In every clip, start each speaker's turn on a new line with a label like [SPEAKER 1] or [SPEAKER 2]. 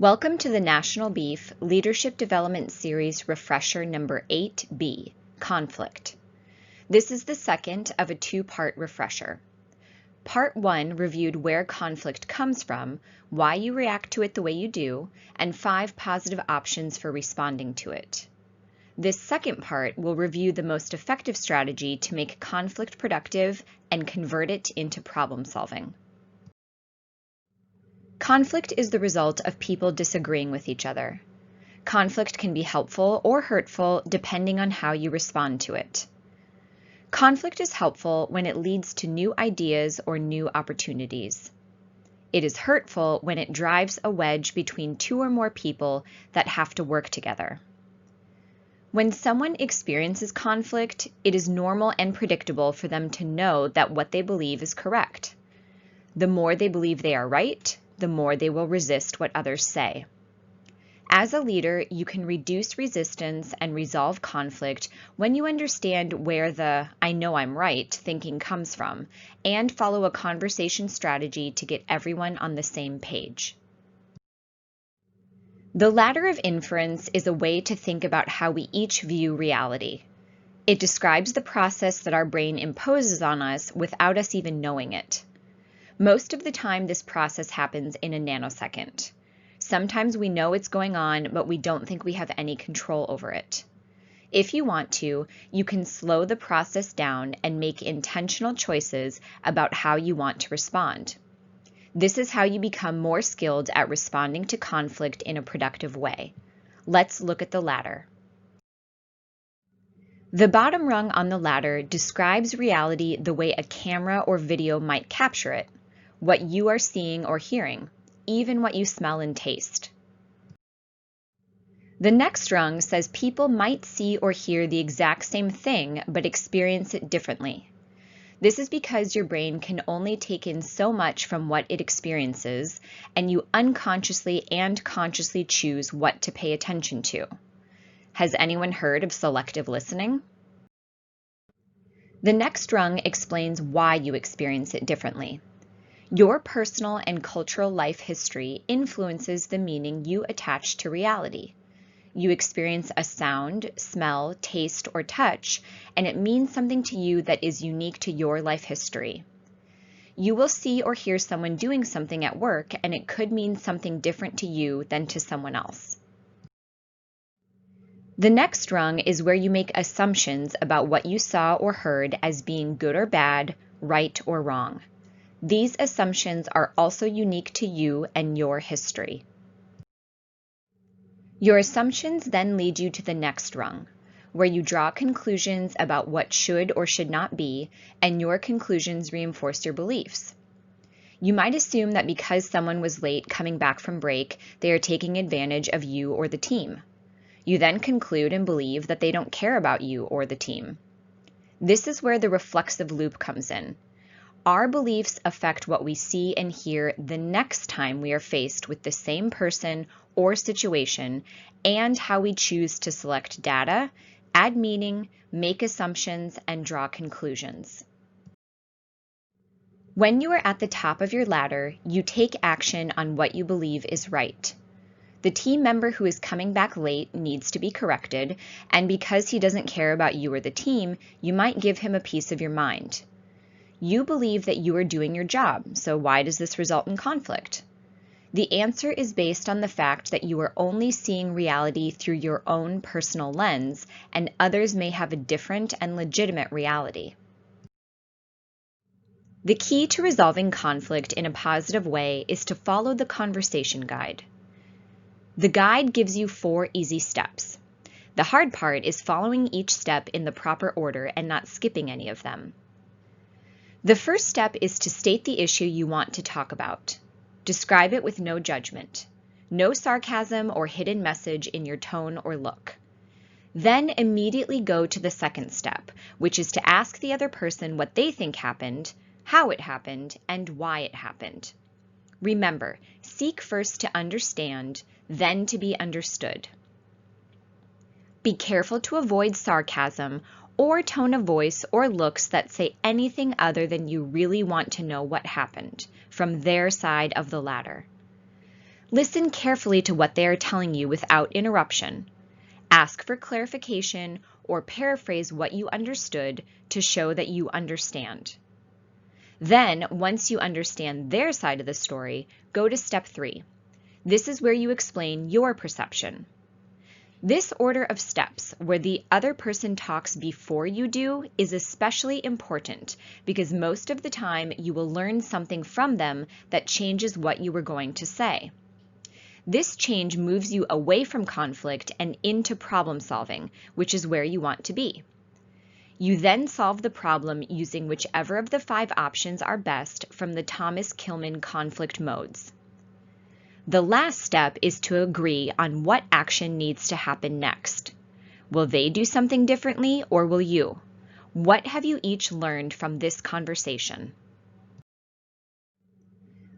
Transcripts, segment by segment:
[SPEAKER 1] Welcome to the National Beef Leadership Development Series Refresher number 8B, Conflict. This is the second of a two-part refresher. Part 1 reviewed where conflict comes from, why you react to it the way you do, and 5 positive options for responding to it. This second part will review the most effective strategy to make conflict productive and convert it into problem solving. Conflict is the result of people disagreeing with each other. Conflict can be helpful or hurtful depending on how you respond to it. Conflict is helpful when it leads to new ideas or new opportunities. It is hurtful when it drives a wedge between two or more people that have to work together. When someone experiences conflict, it is normal and predictable for them to know that what they believe is correct. The more they believe they are right, the more they will resist what others say. As a leader, you can reduce resistance and resolve conflict when you understand where the "I know I'm right" thinking comes from and follow a conversation strategy to get everyone on the same page. The ladder of inference is a way to think about how we each view reality. It describes the process that our brain imposes on us without us even knowing it. Most of the time, this process happens in a nanosecond. Sometimes we know it's going on, but we don't think we have any control over it. If you want to, you can slow the process down and make intentional choices about how you want to respond. This is how you become more skilled at responding to conflict in a productive way. Let's look at the ladder. The bottom rung on the ladder describes reality the way a camera or video might capture it. What you are seeing or hearing, even what you smell and taste. The next rung says people might see or hear the exact same thing but experience it differently. This is because your brain can only take in so much from what it experiences, and you unconsciously and consciously choose what to pay attention to. Has anyone heard of selective listening? The next rung explains why you experience it differently. Your personal and cultural life history influences the meaning you attach to reality. You experience a sound, smell, taste, or touch, and it means something to you that is unique to your life history. You will see or hear someone doing something at work, and it could mean something different to you than to someone else. The next rung is where you make assumptions about what you saw or heard as being good or bad, right or wrong. These assumptions are also unique to you and your history. Your assumptions then lead you to the next rung, where you draw conclusions about what should or should not be, and your conclusions reinforce your beliefs. You might assume that because someone was late coming back from break, they are taking advantage of you or the team. You then conclude and believe that they don't care about you or the team. This is where the reflexive loop comes in. Our beliefs affect what we see and hear the next time we are faced with the same person or situation, and how we choose to select data, add meaning, make assumptions, and draw conclusions. When you are at the top of your ladder, you take action on what you believe is right. The team member who is coming back late needs to be corrected, and because he doesn't care about you or the team, you might give him a piece of your mind. You believe that you are doing your job, so why does this result in conflict? The answer is based on the fact that you are only seeing reality through your own personal lens, and others may have a different and legitimate reality. The key to resolving conflict in a positive way is to follow the conversation guide. The guide gives you 4 easy steps. The hard part is following each step in the proper order and not skipping any of them. The first step is to state the issue you want to talk about. Describe it with no judgment. No sarcasm or hidden message in your tone or look. Then immediately go to the second step, which is to ask the other person what they think happened, how it happened, and why it happened. Remember, seek first to understand, then to be understood. Be careful to avoid sarcasm or tone of voice or looks that say anything other than you really want to know what happened from their side of the ladder. Listen carefully to what they are telling you without interruption. Ask for clarification or paraphrase what you understood to show that you understand. Then, once you understand their side of the story, go to step 3. This is where you explain your perception. This order of steps, where the other person talks before you do, is especially important because most of the time you will learn something from them that changes what you were going to say. This change moves you away from conflict and into problem solving, which is where you want to be. You then solve the problem using whichever of the 5 options are best from the Thomas Kilmann conflict modes. The last step is to agree on what action needs to happen next. Will they do something differently or will you? What have you each learned from this conversation?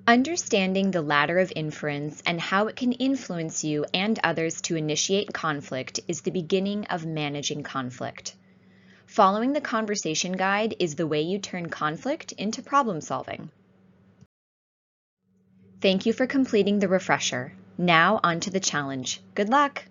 [SPEAKER 1] Understanding the ladder of inference and how it can influence you and others to initiate conflict is the beginning of managing conflict. Following the conversation guide is the way you turn conflict into problem solving. Thank you for completing the refresher. Now on to the challenge. Good luck!